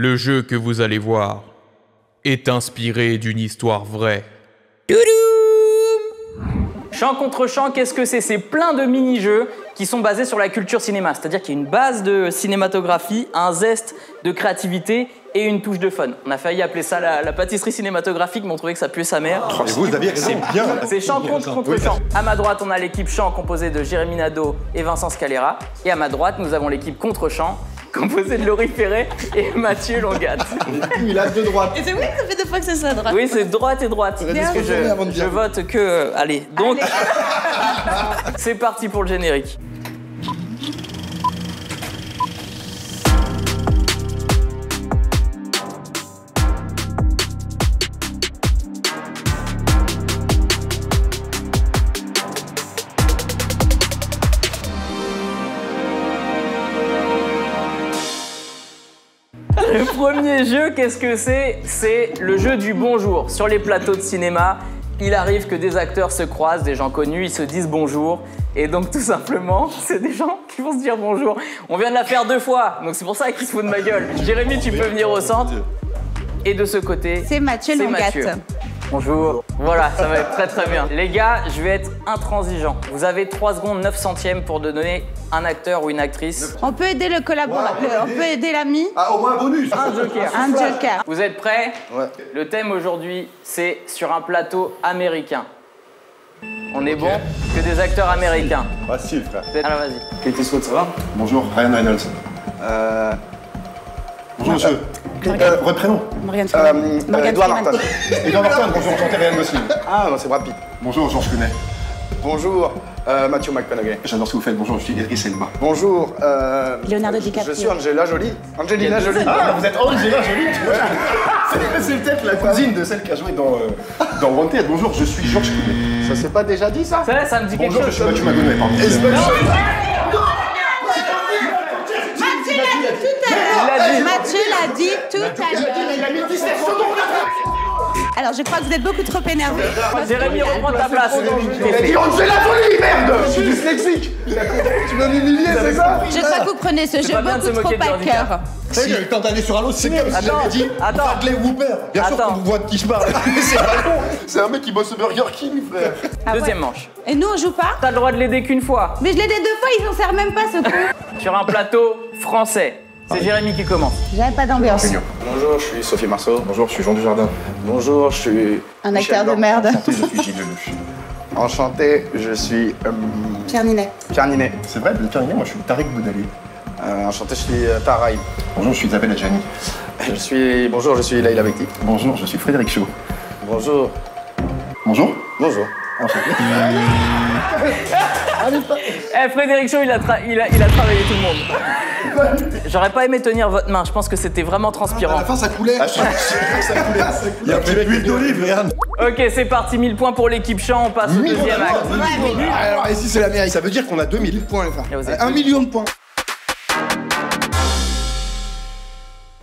Le jeu que vous allez voir est inspiré d'une histoire vraie. Chant contre chant, qu'est-ce que c'est? C'est plein de mini-jeux qui sont basés sur la culture cinéma. C'est-à-dire qu'il y a une base de cinématographie, un zeste de créativité et une touche de fun. On a failli appeler ça la pâtisserie cinématographique, mais on trouvait que ça puait sa mère. Et vous, David, c'est bien. C'est chant contre chant. À ma droite, on a l'équipe chant composée de Jérémy Nadeau et Vincent Scalera. Et à ma droite, nous avons l'équipe contre chant composée de Laurie Ferré et Mathieu Longat. Il a deux droites. Et c'est vrai que ça fait deux fois que c'est ça, droite. Oui, c'est droite et droite. Parce que je vote que... Allez, donc... C'est parti pour le générique. Le premier jeu, qu'est-ce que c'est? C'est le jeu du bonjour. Sur les plateaux de cinéma, il arrive que des acteurs se croisent, des gens connus, ils se disent bonjour. Et donc tout simplement, c'est des gens qui vont se dire bonjour. On vient de la faire 2 fois, donc c'est pour ça qu'ils se foutent de ma gueule. Jérémy, tu peux venir au centre. Et de ce côté, c'est Mathieu Longat. Bonjour. Voilà, ça va être très très bien. Les gars, je vais être intransigeant. Vous avez 3 secondes 9 centièmes pour donner un acteur ou une actrice. On peut aider le collaborateur, on peut aider l'ami. Ah, au moins un bonus. Un joker. Un joker. Vous êtes prêts? Ouais. Le thème aujourd'hui, c'est sur un plateau américain. On est bon que des acteurs américains. Facile, frère. Alors vas-y. Clint Eastwood, ça va? Bonjour, Ryan Reynolds. Bonjour, monsieur. Votre prénom? Morgan Freeman. Edward Norton. Edward Norton, bonjour, enchanté, Ryan Gosling. Ah, non, c'est Brad Pitt. Bonjour, Georges Clooney. Bonjour, Matthew McConaughey. J'adore ce que vous faites, bonjour, je suis Idris Elba. Bonjour, Leonardo DiCaprio. je suis Angela Jolie. Angelina Jolie. Ah, vous êtes Angela Jolie. C'est peut-être la cousine de celle qui a joué dans Wanted. Bonjour, je suis Georges Clooney. Ça s'est pas déjà dit, ça? Ça me dit quelque Bonjour, je chose. suis Mathieu McConaughey, pardon. Mathieu l'a dit tout à l'heure. Alors, je crois que vous êtes beaucoup trop énervé. Jérémy, reprends ta place. Et Angela Jolie, merde. Je suis dyslexique. Tu veux m'humilier, c'est ça? Je crois que vous prenez ce jeu pas bien de se beaucoup trop moquer du à handicap. cœur. Ça y est, j'ai eu le temps d'aller sur Allo Ciné, parce que j'avais dit Bradley Whooper. Bien sûr qu'on voit de qui je parle. C'est pas long. C'est un mec qui bosse au Burger King, frère. Ah ouais. Deuxième manche. Et nous, on joue pas? T'as le droit de l'aider qu'une fois. Mais je l'ai aidé 2 fois, il s'en sert même pas, ce coup. Sur un plateau français. C'est Jérémy qui commence. J'avais pas d'ambiance. Bonjour, je suis Sophie Marceau. Bonjour, je suis Jean Dujardin. Bonjour, je suis... Un Michel acteur de Blanc. merde. Enchanté, je suis Gilles Lelouch. Enchanté, je suis... Pierre Ninet. Pierre Ninet. C'est vrai, Pierre Ninet, moi je suis Tariq Boudali. Enchanté, je suis Taraï. Bonjour, je suis Isabelle Adjani. Bonjour, je suis Laïla Bekti. Bonjour, je suis Frédéric Chaud. Bonjour. Bonjour. Bonjour. Enchanté. Frédéric Chaud, il a travaillé tout le monde. J'aurais pas aimé tenir votre main, je pense que c'était vraiment transpirant. À la fin, ça coulait. Ça coulait. Il y a de l'huile d'olive, regarde. Ok, c'est parti, 1000 points pour l'équipe chant, on passe au deuxième acte. Alors ici, c'est l'Amérique. Ça veut dire qu'on a 2000 points, les Et vous frères. êtes 1 million de points.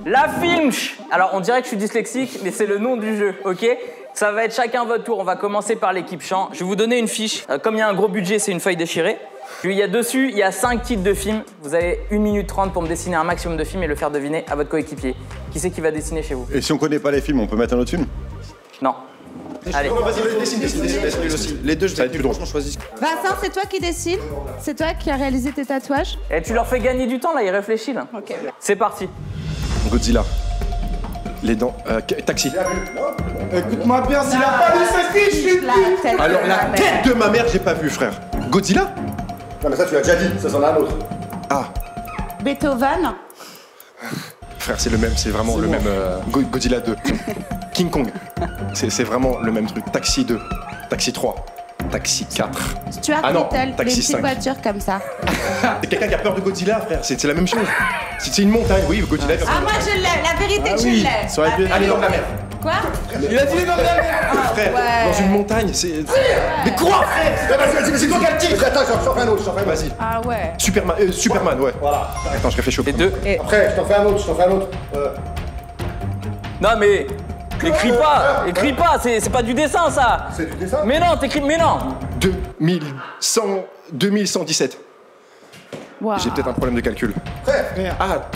La Filmch. Alors, on dirait que je suis dyslexique, mais c'est le nom du jeu, ok? Ça va être chacun votre tour. On va commencer par l'équipe chant. Je vais vous donner une fiche. Comme il y a un gros budget, c'est une feuille déchirée. Puis il y a dessus, il y a 5 titres de films. Vous avez 1 minute 30 pour me dessiner un maximum de films et le faire deviner à votre coéquipier. Qui c'est qui va dessiner chez vous? Et si on connaît pas les films, on peut mettre un autre film? Non. Allez. Vas-y, dessine. Les deux, je vais plus drôle. Vincent, c'est toi qui décides? C'est toi qui as réalisé tes tatouages? Et tu leur fais gagner du temps, là, ils réfléchissent. Là. Ok. C'est parti. Godzilla. Les dents. Taxi. Écoute-moi bien, s'il a pas lu cette fiche, je suis... Alors, la tête de ma mère, j'ai pas vu, frère. Godzilla? Non, mais ça, tu l'as déjà dit, ça, c'en a un autre. Ah, Beethoven? frère, c'est le même, c'est vraiment le même. Godzilla 2. King Kong. C'est vraiment le même truc. Taxi 2. Taxi 3. Taxi 4. Stuart Ah non, Little, les Taxi petites 5. voitures comme ça. C'est quelqu'un qui a peur de Godzilla, frère. C'est la même chose. C'est une montagne, oui, Godzilla. Ah, moi je l'ai, la vérité que je l'ai. Ça aurait pu être les dents de la mer. Quoi? Il a dit les dents de la mer. Frère, ouais. dans une montagne, c'est. Mais quoi, frère? Vas-y, c'est toi qui as le titre. Attends, je t'en fais un autre, Vas-y. Ah ouais. Superman, ouais. Voilà. Attends, je réfléchis au Les deux. Après, je t'en fais un autre, Non, mais. Écris pas, c'est pas du dessin, ça. C'est du dessin? Mais non, t'écris. Mais non. 2117. Wow. J'ai peut-être un problème de calcul. Frère. Ah,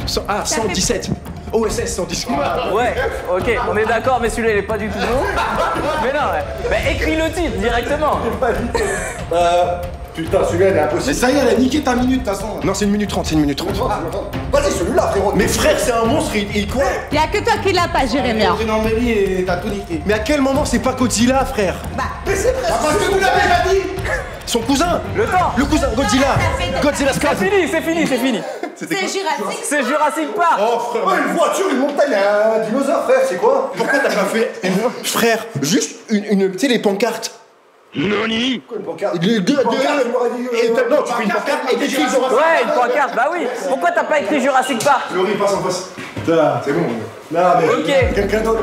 117. OSS 110. Ouais, ok, on est d'accord, mais celui-là il est pas du tout bon. Mais non, ouais. Bah écris le titre directement. Putain, celui-là, il est impossible. Mais ça y est, elle a niqué ta minute, de toute façon. Non, c'est 1 minute 30, c'est 1 minute 30. Vas-y, celui-là, frérot. Mais frère, c'est un monstre, il quoi? Il y a que toi qui l'as pas, Jérémia. T'es dans Mélie et t'as tout niqué. Mais à quel moment c'est pas Godzilla, frère? Mais c'est vrai. Parce que vous l'avez déjà dit. Son cousin. Le temps. Le cousin, Godzilla. Godzilla C'est Scrap. fini, c'est fini, c'est fini. C'est Jurassic. C'est Jurassic Park. Oh, frère. Oh, une voiture, une montagne, un dinosaure, frère, c'est quoi? Pourquoi t'as pas fait frère, juste une tu sais, les pancartes. Noni. Quoi, une pancarte? Non, tu fais une pancarte et t'écris Jurassic. Ouais, une pancarte, bah oui. Pourquoi t'as pas écrit Jurassic Park? Laurie, passe en face. Putain, c'est bon. Non, mais. Ok. Quelqu'un d'autre,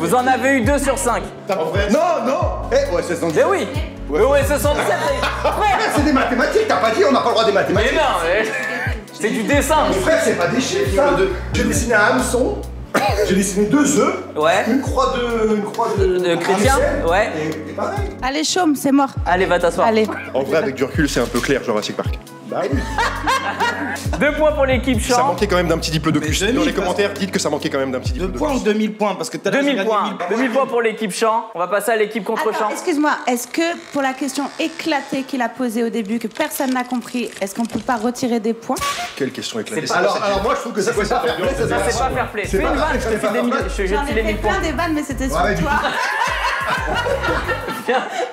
Vous en avez eu 2 sur 5. En vrai. Non, non. Eh, ouais, c'est 110. Mais oui. Mais ouais, c'est 117. Frère, c'est des mathématiques, t'as pas dit, on n'a pas le droit des Mais mathématiques. non, mais c'est du dessin. Mon frère, c'est pas des chiffres, ça. J'ai dessiné un hameçon, j'ai dessiné 2 œufs, Ouais. une croix de De chrétien. Ouais. Et pareil. Allez, chaume, c'est mort. Allez, va t'asseoir. Allez. En vrai, avec du recul, c'est un peu clair, Jurassic Park. Bah oui. 2 points pour l'équipe Ça chant. manquait quand même d'un petit diplodocus. Mais Dans les 2000, commentaires, dites que ça manquait quand même d'un petit 2 diplodocus. points ou 2000 points? Parce que t'as 2000 points. 2000 points pour l'équipe chant. On va passer à l'équipe contre chant. Attends, excuse-moi, est-ce que pour la question éclatée qu'il a posée au début, que personne n'a compris, est-ce qu'on peut pas retirer des points? Quelle question éclatée. C'est pas- Alors moi, je trouve que ça, c'est pas fair play, ça, Ça, c'est pas fair play. Fais une pas vanne, fair je te play, file des c'est pas mille- je te J'en ai file les fait 1000 points. plein des vannes, mais c'était sur Ouais, du toi.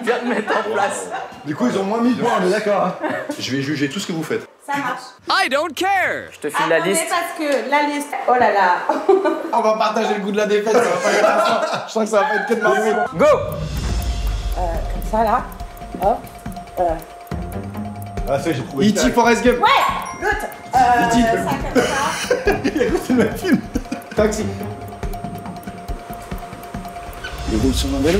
Viens te mettre en place. Du coup, ils ont moins mis de points, on est d'accord. Hein. Je vais juger tout ce que vous faites. Ça marche. Je te file la Attendez, liste. parce que la liste... Oh là là. On va partager le goût de la défaite, ça va pas être intéressant. Je sens que ça va pas être que de ma faute. Go. Comme ça, là. Hop. Ah, ça, j'ai trouvé. E.T. Forrest Gump. Ouais. L'autre. Ça, comme ça. C'est le même film. Taxi. Il roule sur un vélo.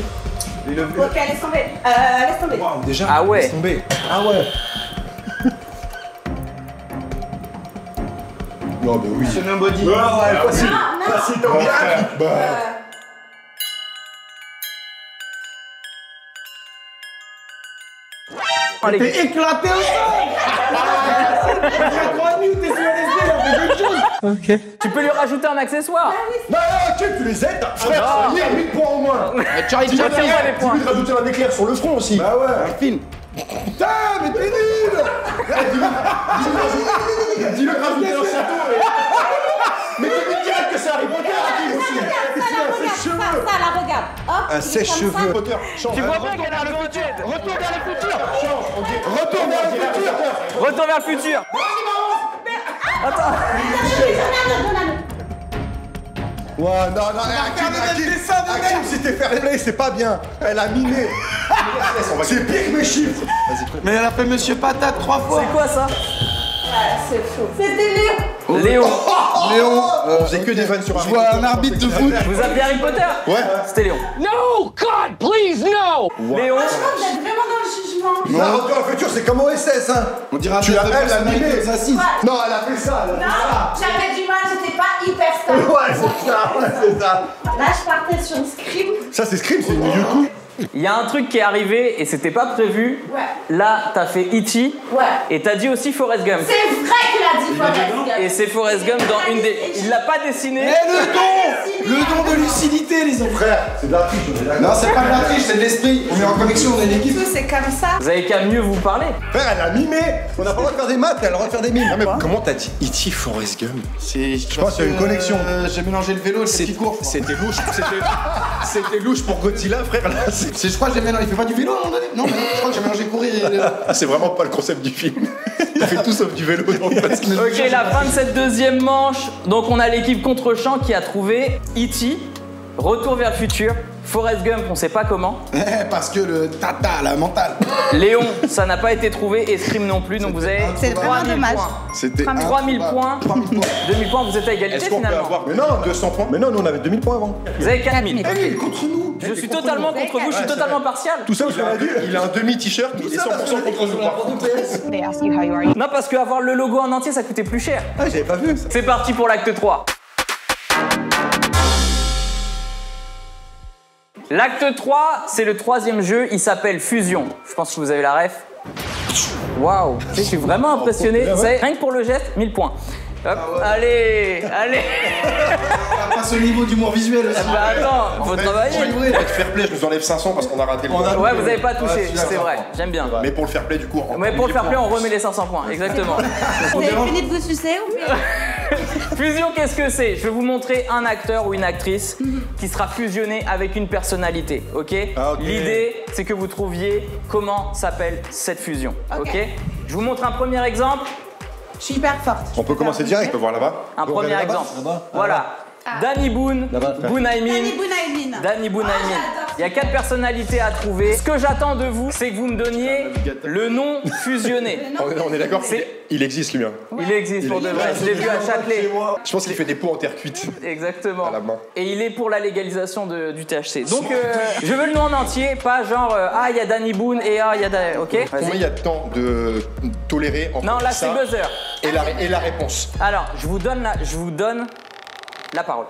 Ok, laisse tomber. Laisse tomber. Waouh, déjà. Ah ouais. Laisse tomber. Ah ouais. Non, mais oui. Sur un body. Ouais, facile. Non, Facile, t'as oublié. Bah. Allez. T'es éclaté au sol. Il y a 3 minutes, t'es sur LSD, on fait quelque chose. Ok. Tu peux lui rajouter un accessoire. Non, tu les aides. Frère, Ah. il y a 1000 points au moins. Charlie Tu retires pas les points. Tu veux rajouter un éclair sur le front aussi. Bah ouais. Un film. Putain, mais t'es nul. Dis-le rajouter un château. Mais tu me direct que c'est Harry Potter qui aussi. Ça, là, regarde. Hop. Un il est comme sèche-cheveux. ça. Potter, change. Tu vois bien qu'elle a le futur. Retourne vers le futur. Retourne vers le futur. Retourne vers le futur. Attends. Ouais, non, Hakim, si t'es fair play, c'est pas bien. Elle a miné. C'est pire que mes chiffres. Mais elle a fait Monsieur Patate 3 fois. C'est quoi ça? C'est chaud. C'était Léo. Léo. Léon. On faisait que des vannes sur Je vois un arbitre de foot. Vous appelez Harry Potter? Ouais. C'était Léon. No! God, please, no! Léon. Vous êtes vraiment dans le jugement. Ça, Retour à le futur, c'est comme OSS, hein. On dira Tu tête l'as de elle a personnalité miné. aux assises. Non, elle a fait ça. Elle a fait Non, j'avais du mal, j'étais pas hyper stable. Ouais, c'est ça, ouais, c'est ça. Là, je partais sur une script. Ça, c'est Scream, c'est une milieu coup. Il y a un truc qui est arrivé et c'était pas prévu. Ouais. Là, t'as fait E.T. Ouais. et t'as dit aussi Forrest Gump. C'est vrai qu'il a dit Forrest Gump. Et c'est Forrest Gump dans une des. Il l'a pas dessiné. Eh, le don de lucidité, les enfants. Frère, c'est de la triche, on est d'accord. Non, c'est pas de la triche, c'est de l'esprit. On est en connexion, on est une équipe. Tout, c'est comme ça. Vous avez qu'à mieux vous parler. Frère, elle a mimé. On n'a pas le droit de faire des maths, elle a le droit de faire des mimes. Non, mais comment t'as dit E.T. Forrest Gump? Je pense qu'il y a une connexion. J'ai mélangé le vélo et le petit cours. C'était louche. C'était louche pour Godzilla, frère. Là, Je crois que j'ai mélangé. Il fait pas du vélo à un moment donné? Non, mais je crois que j'ai mélangé courir et. c'est vraiment pas le concept du film. Il fait tout sauf du vélo dans le basket. Ok, la fin de cette deuxième manche. Donc on a l'équipe contre-champ qui a trouvé E.T., Retour vers le futur, Forrest Gump, on sait pas comment. Parce que le tata, la mentale. Léon, ça n'a pas été trouvé et Scream non plus, donc vous avez C'est vraiment 3000 dommage. points. C'était 3000 points, 2000 points, vous êtes à égalité Est-ce qu'on peut finalement. avoir. Mais non, 200 points. Mais non, nous on avait 2000 points avant. Vous avez 4000. Contre nous. Je suis totalement contre vous, je suis totalement partial. Tout ça, il a un demi-t-shirt, mais il est 100% contre nous. Non, parce qu'avoir le logo en entier, ça coûtait plus cher. Ah, j'avais pas vu ça. C'est parti pour l'acte 3. L'acte 3, c'est le troisième jeu, il s'appelle Fusion. Je pense que vous avez la ref. Waouh, je suis vraiment impressionné. Rien que pour le geste, 1000 points. Hop, allez. On passe au niveau d'humour visuel aussi. Bah attends, faut travailler. Pour être fair play, je nous enlève 500 parce qu'on a raté le point. Ouais, vous avez pas touché, c'est vrai, j'aime bien. Mais pour le fair play, du coup. Mais pour le fair play, on remet les 500 points, exactement. Vous avez fini de vous sucer ou Fusion, qu'est-ce que c'est? Je vais vous montrer un acteur ou une actrice qui sera fusionné avec une personnalité, ok? Ah, ok. L'idée, c'est que vous trouviez comment s'appelle cette fusion, ok? Je vous montre un premier exemple. Je suis hyper forte. On peut commencer direct, on peut voir là-bas. Un premier exemple. Voilà. Danny Boone, Boonaimin. Danny Boonaimin. Il y a 4 personnalités à trouver. Ce que j'attends de vous, c'est que vous me donniez le nom fusionné. On est d'accord, il existe lui. Hein. Il existe pour de vrai, je l'ai vu à Châtelet. Je pense qu'il fait des pots en terre cuite. Exactement. À la main. Et il est pour la légalisation du THC. Donc, je veux le nom en entier, pas genre, il y a Danny Boone et il y a... Ok. Combien il y a de temps de tolérer entre Non, là, c'est ça buzzer. et la réponse? Alors, je vous donne la parole.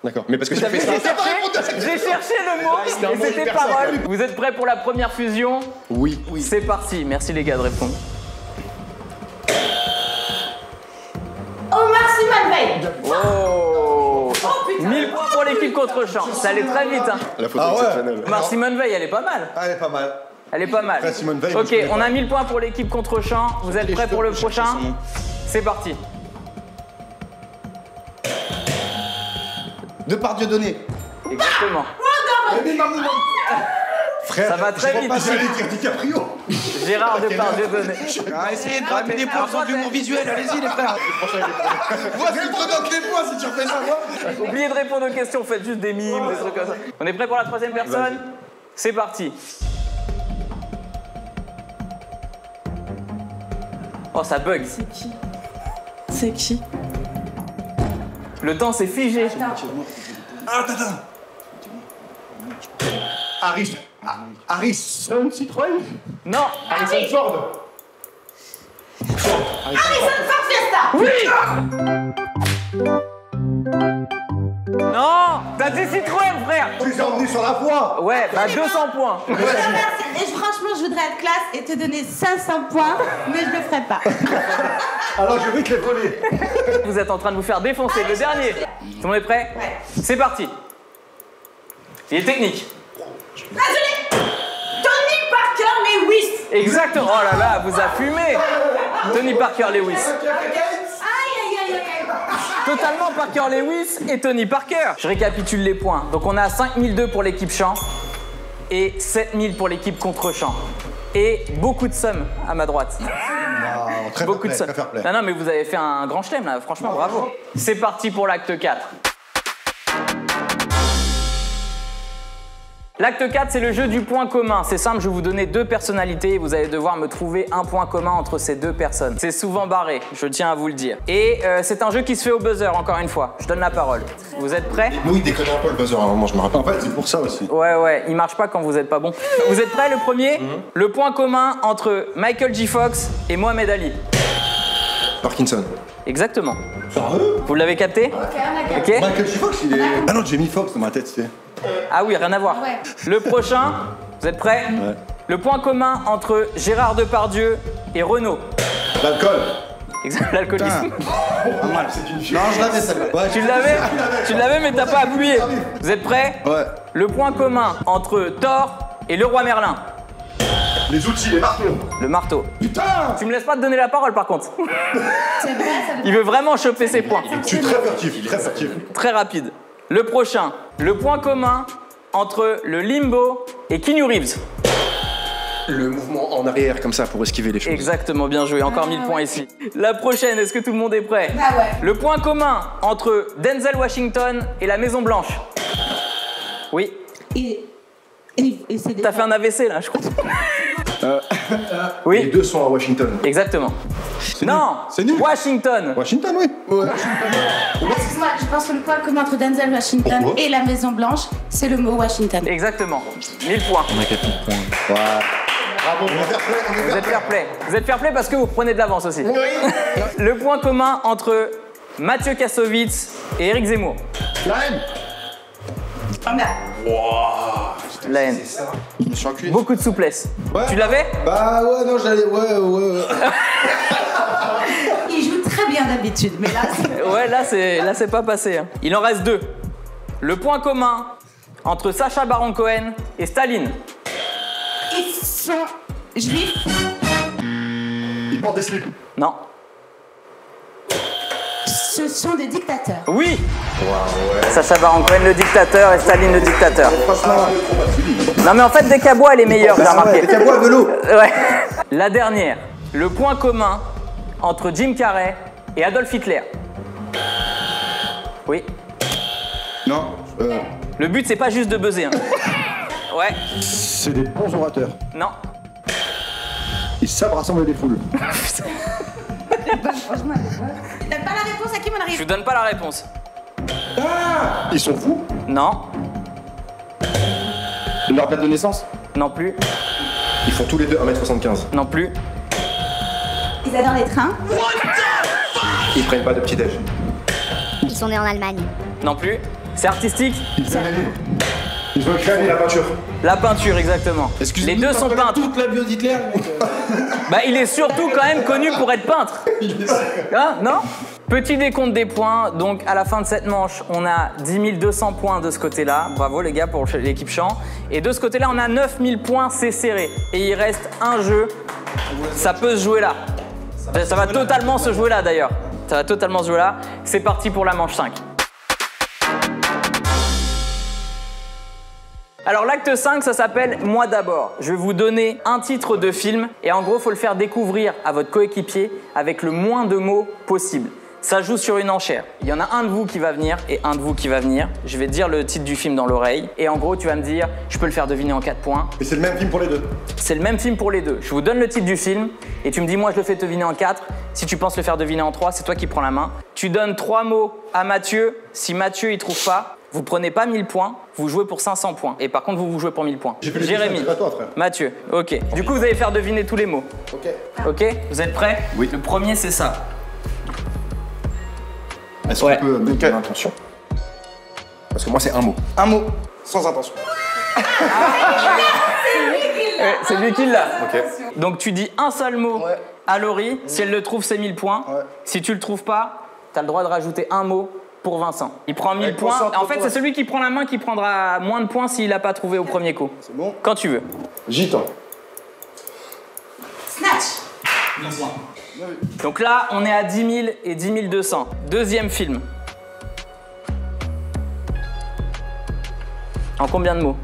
D'accord, mais parce que j'ai fait ça. J'ai cherché le mot et c'était parole. Vous êtes prêts pour la première fusion? Oui. C'est parti. Merci les gars de répondre. Omar Simone Veil. Oh, putain. 1000 points pour l'équipe contre-champ. Ça allait très vite. Hein. La photo exceptionnelle. Omar Simone Veil, elle est pas mal. Ah, elle est pas mal. Elle est pas mal. Après, Simone Veil, Ok, on a 1000 points pour l'équipe contre-champ. Vous êtes prêts pour le prochain? C'est parti. Dieudonné. Exactement. Frère, Ça va très vite. J'allais dire DiCaprio. Gérard Depardieu donné. Essayez de ramener des points sur l'humour visuel, allez-y les frères. Moi, c'est trop dans les points si tu refais ça, moi. Oubliez de répondre aux questions, faites juste des mimes, des trucs comme ça. On est prêts pour la troisième personne? C'est parti. Oh, ça bug. C'est qui? Le temps s'est figé. Attends. Harris. Citroën. Non. Harrison Ford. Harrison Ford Fiesta. Non. T'as dit Citroën, frère. Tu les as emmenés sur la voie. Ouais, bah 200 points. Merci. Et franchement, je voudrais être classe et te donner 500 points, mais je le ferai pas. Alors, je vais te les voler. Vous êtes en train de vous faire défoncer. Le dernier. Tout le monde est prêt? Ouais. C'est parti. Il est technique. Tony Parker Lewis. Exactement. Oh là là, vous a fumé. Tony Parker Lewis. Aïe. Totalement Parker Lewis et Tony Parker. Je récapitule les points. Donc on a 5002 pour l'équipe champ et 7000 pour l'équipe contre-champ. Et beaucoup de sommes à ma droite. Non, très Beaucoup de sommes. fair play. Non, mais vous avez fait un grand chelem là, franchement, bravo. C'est parti pour l'acte 4. L'acte 4, c'est le jeu du point commun. C'est simple, je vais vous donner 2 personnalités et vous allez devoir me trouver un point commun entre ces 2 personnes. C'est souvent barré, je tiens à vous le dire. Et c'est un jeu qui se fait au buzzer, encore une fois. Je donne la parole. Vous êtes prêts? Nous, il déconne un peu le buzzer, à un moment, je me rappelle. En fait, c'est pour ça aussi. Ouais, il marche pas quand vous êtes pas bon. Vous êtes prêts, le premier? Le point commun entre Michael J. Fox et Mohamed Ali. Parkinson. Exactement. Sérieux? Vous l'avez capté? Ok. Michael J. Fox, il est. Ah non, Jamie Foxx dans ma tête, c'est. Ah oui, rien à voir. Ouais. Le prochain, vous êtes prêts? Ouais. Le point commun entre Gérard Depardieu et Renaud. L'alcool. L'alcoolisme. Pas mal, c'est une fille. Non, je l'avais celle-là. Ouais, Tu l'avais, mais t'as pas appuyé. Vous êtes prêts? Ouais. Le point commun entre Thor et le roi Merlin. Les outils, les marteaux. Le marteau. Putain! Tu me laisses pas te donner la parole par contre. C'est vrai, ça Il veut vraiment choper ses points. Je suis très furtif, très furtif. Très rapide. Le prochain. Le point commun entre le limbo et Keanu Reeves. Le mouvement en arrière, comme ça, pour esquiver les choses. Exactement, bien joué. Encore 1000 points ici. La prochaine, est-ce que tout le monde est prêt? Ah ouais. Le point commun entre Denzel Washington et la Maison Blanche. Oui. Et c'est des... T'as fait un AVC là, je crois. Les Oui, deux sont à Washington. exactement. Non, C'est nul. Washington. Washington, oui. Ouais. Excuse-moi, je pense que le point commun entre Denzel Washington Pourquoi et la Maison Blanche, c'est le mot Washington. Exactement. 1000 points. Ouais. Bravo, on est fair play, on est Vous êtes fair play. Vous êtes fair play parce que vous prenez de l'avance aussi. Le point commun entre Mathieu Kassovitz et Éric Zemmour. La haine. Oh merde. La haine. Je me suis enculé. Beaucoup de souplesse. Ouais. Tu l'avais? Bah ouais, non, j'allais. Ouais. Il joue très bien d'habitude, mais là, c'est... Ouais, là c'est pas passé. Hein. Il en reste 2. Le point commun entre Sacha Baron Cohen et Staline. Ils sont juifs. Il porte des slips. Non. Ce sont des dictateurs. Oui. Sacha Baron Cohen le dictateur et Staline le dictateur. Non mais en fait Descabois elle est meilleure, j'ai remarqué. Descabois de l'eau. Ouais. La dernière. Le point commun entre Jim Carrey et Adolf Hitler. Oui. Non. Le but c'est pas juste de buzzer. Hein. Ouais. C'est des bons orateurs. Non. Ils savent rassembler des foules. Franchement, donne pas la réponse à qui, mon Je arrive. vous donne pas la réponse. Ils sont fous. Non. Leur date de naissance? Non plus. Ils font tous les deux 1m75. Non plus. Ils adorent les trains. Ils prennent pas de petit-déj. Ils sont nés en Allemagne. Non plus. C'est artistique. Ils ont créé la peinture. La peinture, exactement. Les deux sont peintres. Toute la bio d'Hitler. Bah, il est surtout quand même connu pour être peintre. Hein, non? Petit décompte des points. Donc, à la fin de cette manche, on a 10 200 points de ce côté-là. Bravo, les gars, pour l'équipe chant. Et de ce côté-là, on a 9 000 points. C'est serré. Et il reste un jeu. Ça peut se jouer là. Ça va totalement se jouer là, d'ailleurs. Ça va totalement se jouer là. C'est parti pour la manche 5. Alors l'acte 5, ça s'appelle « Moi d'abord ». Je vais vous donner un titre de film et en gros, il faut le faire découvrir à votre coéquipier avec le moins de mots possible. Ça joue sur une enchère. Il y en a un de vous qui va venir et un de vous qui va venir. Je vais te dire le titre du film dans l'oreille et en gros, tu vas me dire « Je peux le faire deviner en 4 points ». Et c'est le même film pour les deux. C'est le même film pour les deux. Je vous donne le titre du film et tu me dis « Moi, je le fais deviner en 4 ». Si tu penses le faire deviner en 3, c'est toi qui prends la main. Tu donnes 3 mots à Mathieu. Si Mathieu, il trouve pas, vous prenez pas 1000 points, vous jouez pour 500 points. Et par contre, vous jouez pour 1000 points. Jérémy, c'est pas toi, frère. Mathieu, ok. Du coup, vous allez faire deviner tous les mots. Ok. Ok? Vous êtes prêts? Oui. Le premier, c'est ça. Est-ce Ouais. qu'on peut mettre de l'intention? Parce que moi, c'est un mot. Un mot, sans intention. C'est lui qui l'a. Ok. Donc, tu dis un seul mot Ouais. à Laurie. Si elle le trouve, c'est 1000 points. Ouais. Si tu le trouves pas, tu as le droit de rajouter un mot pour Vincent. Il prend 1000 Ouais, points. concentre-toi. En fait, c'est celui qui prend la main qui prendra moins de points s'il n'a pas trouvé au premier coup. C'est bon? Quand tu veux. Gitan. Snatch. Donc là, on est à 10 000 et 10 200. Deuxième film. En combien de mots?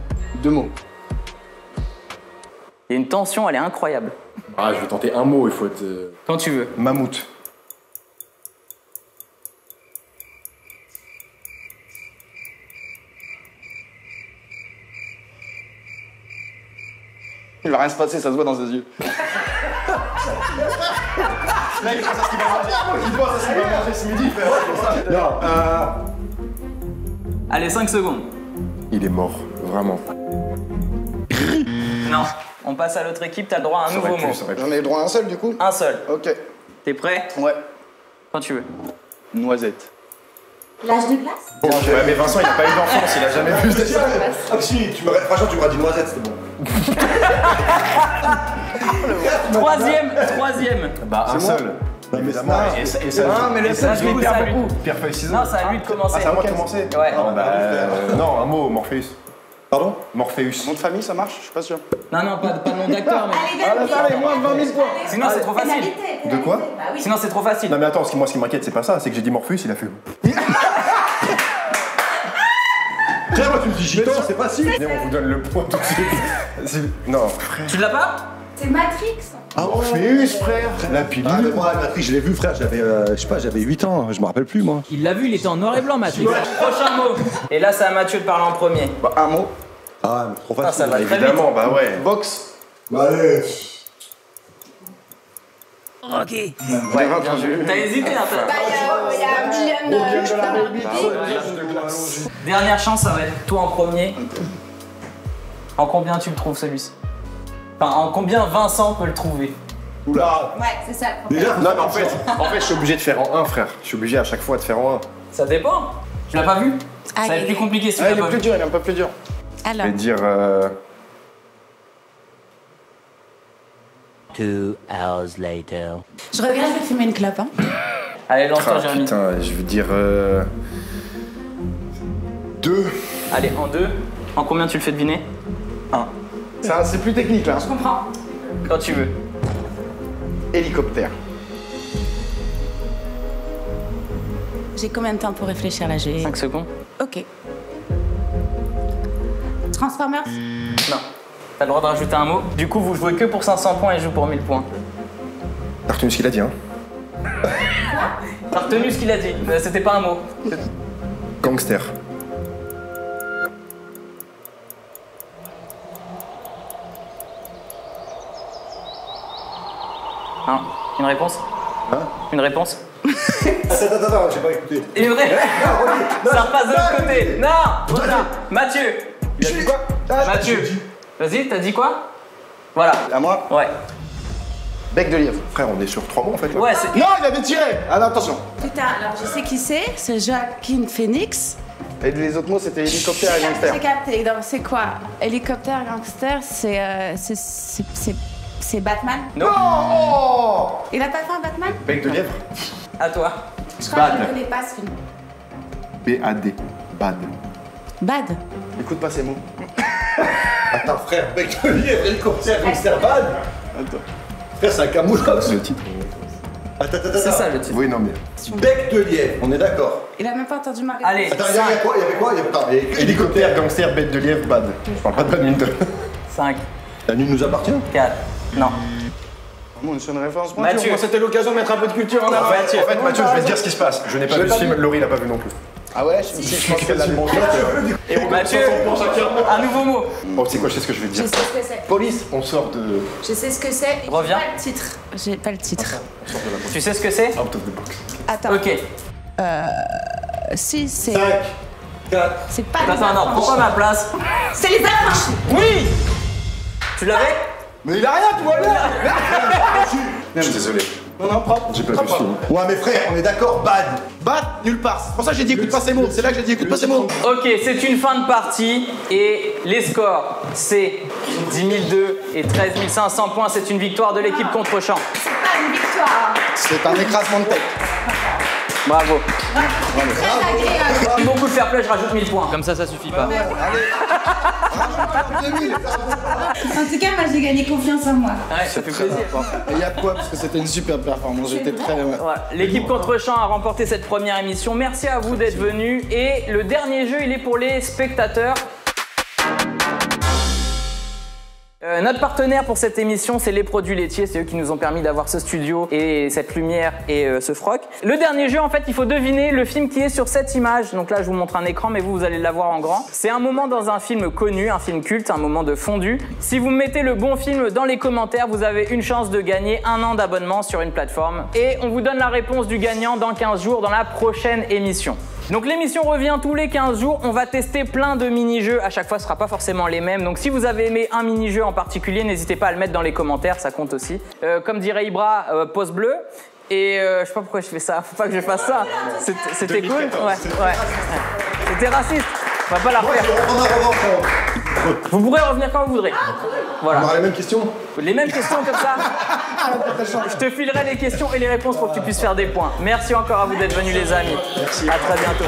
2 mots. Il y a une tension, elle est incroyable. Ah, je vais tenter un mot, il faut être... Quand tu veux. Mammouth. Il va rien se passer, ça se voit dans ses yeux. Là, il pense à ce qu'il va manger. Il pense à ce qu'il va manger ce midi, frère. Non, Allez, 5 secondes. Il est mort, vraiment. Non. On passe à l'autre équipe, t'as le droit à un nouveau mot. ça aurait pu. J'en ai droit à un seul, du coup? Un seul. Ok. T'es prêt? Ouais. Quand tu veux. Noisette. L'âge de glace. Bon, ouais, mais Vincent, il a pas eu d'enfance, il a jamais vu ça. Ah, si, franchement, tu m'aurais dit noisette, c'était bon. Troisième. Bah, un seul. Évidemment. Et ça, Non, mais le seul, je Du coup, l'ai c'est à perdu lui. beaucoup. Pierre feuille ciseaux. Non, c'est à lui de commencer. Ah, c'est à moi de commencer. Ouais. Non, bah, non, un mot, Morpheus. Pardon? Morpheus. Nom de famille, ça marche? Je suis pas sûr. Non, non, pas de nom d'acteur, mais. Ah, là, ça, allez, moins de 20 000 points. Sinon, c'est trop facile. De quoi? Bah oui. Sinon, c'est trop facile. Non, mais attends, moi, ce qui m'inquiète, c'est pas ça, c'est que j'ai dit Morpheus, il a fait. Tiens, moi, tu me dis gitan, c'est facile. Venez, on vous donne le point tout de suite. Non, frère. Tu l'as pas? C'est Matrix. Ah, Morpheus, frère. La pilule. Ah, mais moi, Matrix, je l'ai vu, frère, j'avais, je sais pas, j'avais 8 ans, je me rappelle plus, moi. Il l'a vu, il était en noir et blanc, Matrix. Prochain mot. Et là, c'est à Mathieu de parler en premier. Bah, un mot. Ah, mais trop Ah, facile. ça va très Évidemment, bah ouais. Box. Bah, allez. Ouais, bien joué. T'as hésité un peu. Il y a un million de... Dernière chance, ça va être toi en premier. En combien tu le trouves celui-ci? Enfin, en combien Vincent peut le trouver? Oula. Ouais, c'est ça le problème. Déjà, Non, mais en fait, je suis obligé de faire en 1, frère. Je suis obligé à chaque fois de faire en 1. Ça dépend. Tu l'as pas vu? Ça va être plus compliqué si tu Ah, l'as il est pas plus vu. dur, il est un peu plus dur. Je Alors, vais dire. 2 hours later. je reviens, je vais fumer une clope. Hein. Allez, lance-toi, Ah, Jérémy. putain, je veux dire... 2. Allez, en 2. En combien tu le fais deviner? 1. C'est plus technique là. Je comprends. Quand tu veux. Hélicoptère. J'ai combien de temps pour réfléchir là? J'ai 5 secondes. Ok. Transformers. Non. T'as le droit de rajouter un mot. Du coup, vous jouez que pour 500 points et je joue pour 1000 points. T'as retenu ce qu'il a dit, hein? T'as retenu ce qu'il a dit. C'était pas un mot. Gangster. Hein? Une réponse? Hein? Une réponse? Attends, j'ai pas écouté. Une vraie? Ça repasse de l'autre côté. Non, Rosa. Mathieu. Il a dit quoi? Mathieu. Vas-y, t'as dit quoi? Voilà. À moi? Ouais. Bec de lièvre. Frère, on est sur 3 mots en fait. Là. Ouais, c'est... Non, il avait tiré. Ah non, attention. Putain, alors je sais qui c'est Joaquin Phoenix. Et les autres mots, c'était hélicoptère et gangster. J'ai capté. Donc c'est quoi? Hélicoptère, gangster, c'est Batman. Non. Oh! Il a pas fait un Batman? Bec de lièvre. À toi. Je crois que je Bad. ne connais pas ce film. B-A-D. Bad. Bad. Écoute pas ces mots. Attends, frère, bec de lièvre, hélicoptère, gangster, bad. Attends. Frère, c'est un camouflage. C'est le titre. Attends. C'est ça le titre. Oui, non mais. Bec de lièvre, on est d'accord. Il a même pas entendu ma réponse. Allez, Attends, il y avait quoi? Attends, Hélicoptère, gangster, bête de lièvre, bad. Je parle pas de badminton. 5, La nuit nous appartient. 4. Non. Bon, c'est une référence. Mathieu. Moi, c'était l'occasion de mettre un peu de culture en avant. En fait, Mathieu, je vais te dire ce qui se passe. Je n'ai pas Je vu l'ai ce pas film, vu. Laurie l'a pas vu non plus. Ah ouais, je pense qu'elle a le bon Mathieu, un nouveau mot. Oh, tu sais quoi, je sais ce que je vais te Je dire. sais ce que c'est. Police. On sort de. Je sais ce que c'est. J'ai Reviens. pas le titre. J'ai pas le titre. Tu sais ce que c'est? Out of the box. Attends. Ok. Si, c'est. 5, 4. C'est pas les Attends, non, affranchis. prends pas ma place. C'est les affranchis. Oui! Tu l'avais? Mais il a rien, toi, là. Je suis désolé. Non, propre. J'ai pas vu ce film. Ouais, mais frère, on est d'accord, bad. Bad, nulle part. C'est pour ça que j'ai dit écoute pas ces mots. C'est là que j'ai dit écoute pas ces mots. Ok, c'est une fin de partie et les scores, c'est 10 002 et 13 500 points. C'est une victoire de l'équipe contre-champ. C'est pas une victoire. C'est un écrasement de tête. Bravo. Très agréable. Si beaucoup de fair play, je rajoute 1000 points. Comme ça suffit pas. En tout cas, moi, j'ai gagné confiance en moi. Ouais, ça fait plaisir. Et il y a de quoi parce que c'était une super performance. J'étais très. Voilà. L'équipe contre-champ a remporté cette première émission. Merci à vous d'être venus. Et le dernier jeu, il est pour les spectateurs. Notre partenaire pour cette émission, c'est les produits laitiers. C'est eux qui nous ont permis d'avoir ce studio et cette lumière et ce froc. Le dernier jeu, en fait, il faut deviner le film qui est sur cette image. Donc là, je vous montre un écran, mais vous allez l'avoir en grand. C'est un moment dans un film connu, un film culte, un moment de fondu. Si vous mettez le bon film dans les commentaires, vous avez une chance de gagner 1 an d'abonnement sur une plateforme. Et on vous donne la réponse du gagnant dans 15 jours dans la prochaine émission. Donc l'émission revient tous les 15 jours, on va tester plein de mini-jeux, à chaque fois ce sera pas forcément les mêmes, donc si vous avez aimé un mini-jeu en particulier, n'hésitez pas à le mettre dans les commentaires, ça compte aussi. Comme dirait Ibra, pause bleue, et je sais pas pourquoi je fais ça, faut pas que je fasse ça, c'était cool, ouais. C'était raciste, on va pas la refaire. Vous pourrez revenir quand vous voudrez. Voilà. On aura les mêmes questions. Les mêmes questions comme ça. Je te filerai les questions et les réponses pour que tu puisses faire des points. Merci encore à vous d'être venus les amis. Merci. À très bientôt.